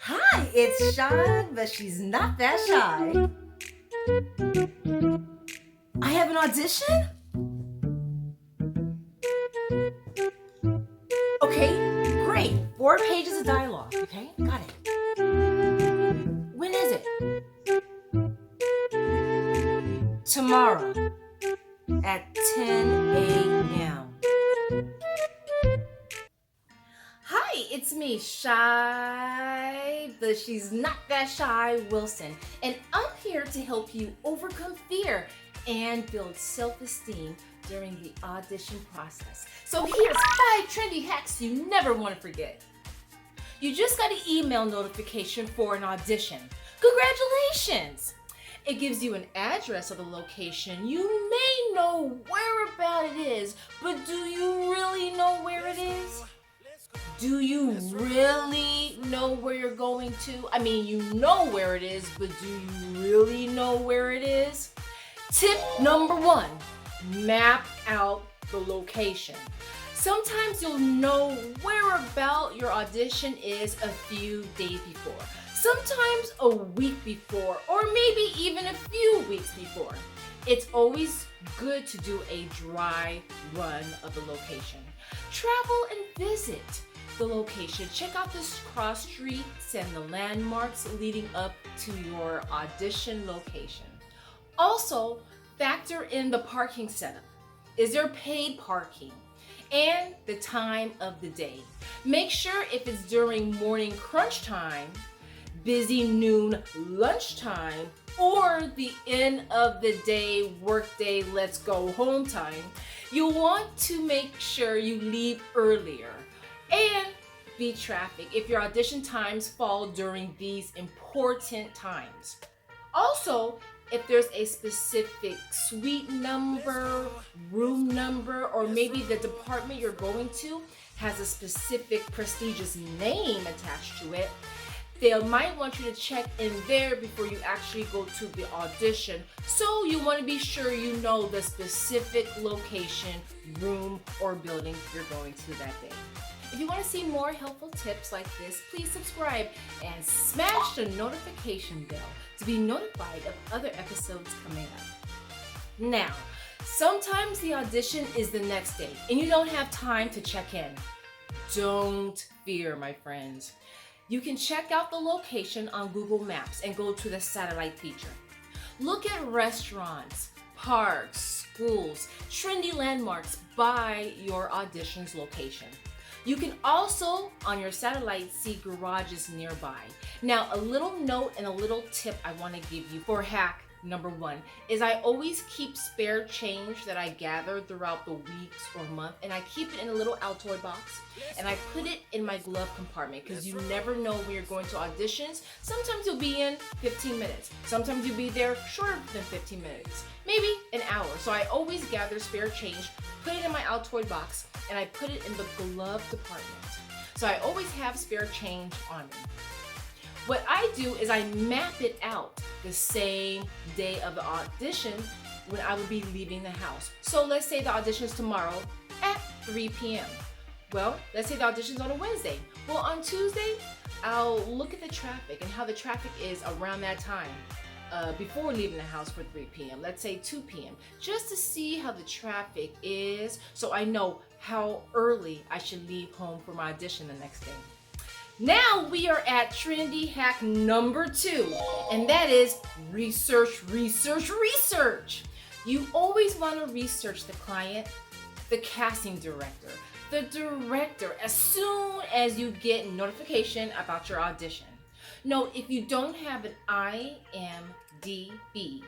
Hi, it's Shy, but she's not that shy. I have an audition? Okay, great. 4 pages of dialogue. Okay, got it. When is it? Tomorrow at 10 a.m. Hi, it's me, Shy, but she's not that shy, Wilson, and I'm here to help you overcome fear and build self-esteem during the audition process. So here's 5 trendy hacks you never want to forget. You just got an email notification for an audition. Congratulations! It gives you an address of the location. You may know where about it is, but do you really know where it is? Do you really know where you're going to? I mean, you know where it is, but do you really know where it is? Tip number 1, map out the location. Sometimes you'll know where about your audition is a few days before, sometimes a week before, or maybe even a few weeks before. It's always good to do a dry run of the location. Travel and visit the location. Check out the cross streets and the landmarks leading up to your audition location. Also, factor in the parking setup. Is there paid parking? And the time of the day. Make sure if it's during morning crunch time, busy noon lunchtime, or the end of the day workday let's go home time, you'll want to make sure you leave earlier and beat traffic if your audition times fall during these important times. Also, if there's a specific suite number, room number, or maybe the department you're going to has a specific prestigious name attached to it, they might want you to check in there before you actually go to the audition. So you want to be sure you know the specific location, room, or building you're going to that day. If you want to see more helpful tips like this, please subscribe and smash the notification bell to be notified of other episodes coming up. Now, sometimes the audition is the next day and you don't have time to check in. Don't fear, my friends. You can check out the location on Google Maps and go to the satellite feature. Look at restaurants, parks, schools, trendy landmarks by your audition's location. You can also, on your satellite, see garages nearby. Now, a little note and a little tip I want to give you for hack number 1 is I always keep spare change that I gather throughout the weeks or month, and I keep it in a little Altoid box, and I put it in my glove compartment because you never know when you're going to auditions. Sometimes you'll be in 15 minutes. Sometimes you'll be there shorter than 15 minutes, maybe an hour. So I always gather spare change, put it in my Altoid box, and I put it in the glove department. So I always have spare change on me. What I do is I map it out the same day of the audition when I will be leaving the house. So let's say the audition is tomorrow at 3 p.m. Well, let's say the audition is on a Wednesday. Well, on Tuesday, I'll look at the traffic and how the traffic is around that time before leaving the house for 3 p.m. Let's say 2 p.m. just to see how the traffic is so I know how early I should leave home for my audition the next day. Now we are at trendy hack number 2, and that is research, research, research. You always want to research the client, the casting director, the director as soon as you get notification about your audition. Note, if you don't have an IMDb,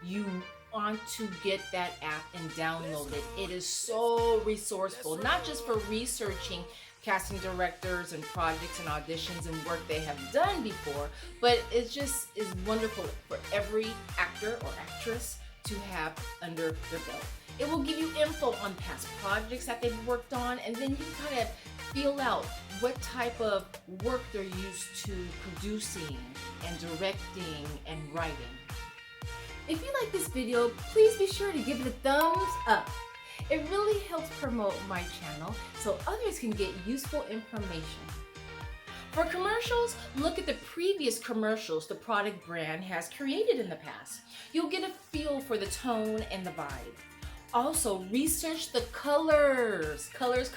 you want to get that app and download it. It is so resourceful, not just for researching casting directors and projects and auditions and work they have done before, but it just is wonderful for every actor or actress to have under their belt. It will give you info on past projects that they've worked on, and then you can kind of feel out what type of work they're used to producing and directing and writing. If you like this video, please be sure to give it a thumbs up. It really helps promote my channel so others can get useful information. For commercials, look at the previous commercials the product brand has created in the past. You'll get a feel for the tone and the vibe. Also, research the colors. Colors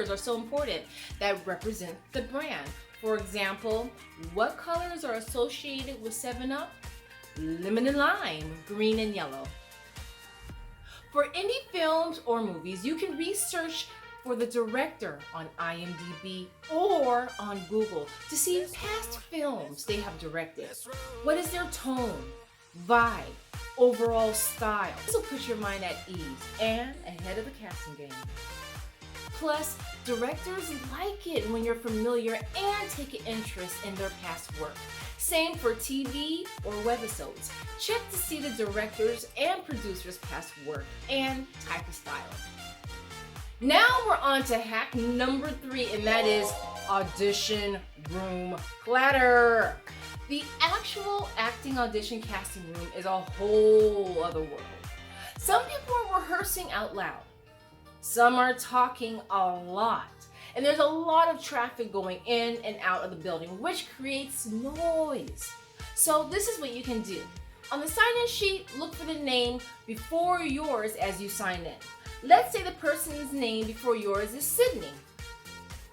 are so important that represent the brand. For example, what colors are associated with 7-Up? Lemon and lime, green and yellow. For indie films or movies, you can research for the director on IMDb or on Google to see past films they have directed. What is their tone, vibe, overall style? This will put your mind at ease and ahead of the casting game. Plus, directors like it when you're familiar and take an interest in their past work. Same for TV or webisodes. Check to see the directors and producers' past work and type of style. Now we're on to hack number 3, and that is audition room clatter. The actual acting audition casting room is a whole other world. Some people are rehearsing out loud. Some are talking a lot. And there's a lot of traffic going in and out of the building, which creates noise. So this is what you can do. On the sign-in sheet, look for the name before yours as you sign in. Let's say the person's name before yours is Sydney.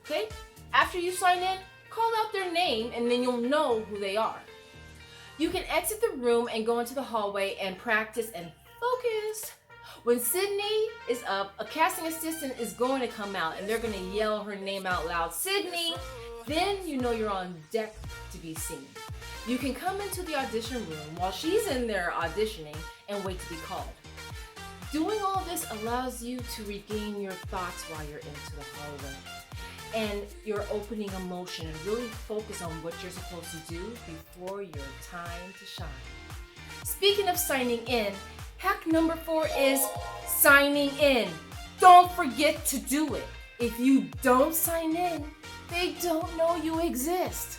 Okay? After you sign in, call out their name and then you'll know who they are. You can exit the room and go into the hallway and practice and focus. When Sydney is up, a casting assistant is going to come out and they're going to yell her name out loud, Sydney. Then you know you're on deck to be seen. You can come into the audition room while she's in there auditioning and wait to be called. Doing all this allows you to regain your thoughts while you're into the hallway. And your opening emotion and really focus on what you're supposed to do before your time to shine. Speaking of signing in, hack number 4 is signing in. Don't forget to do it. If you don't sign in, they don't know you exist.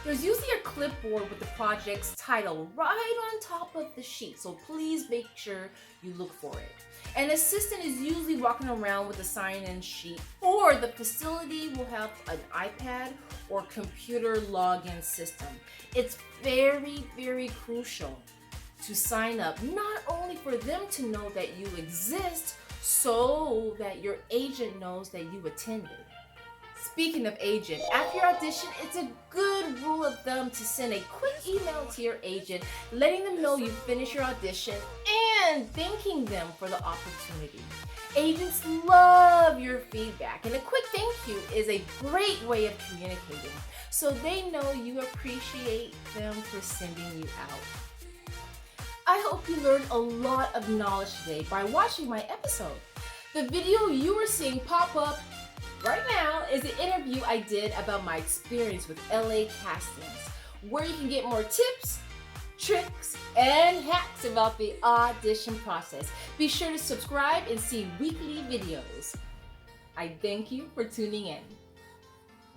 There's usually a clipboard with the project's title right on top of the sheet, so please make sure you look for it. An assistant is usually walking around with a sign-in sheet, or the facility will have an iPad or computer login system. It's very, very crucial to sign up, not only for them to know that you exist, so that your agent knows that you attended. Speaking of agent, after your audition, it's a good rule of thumb to send a quick email to your agent, letting them know you finished your audition and thanking them for the opportunity. Agents love your feedback, and a quick thank you is a great way of communicating, so they know you appreciate them for sending you out. I hope you learned a lot of knowledge today by watching my episode. The video you are seeing pop up right now is an interview I did about my experience with LA castings, where you can get more tips, tricks, and hacks about the audition process. Be sure to subscribe and see weekly videos. I thank you for tuning in.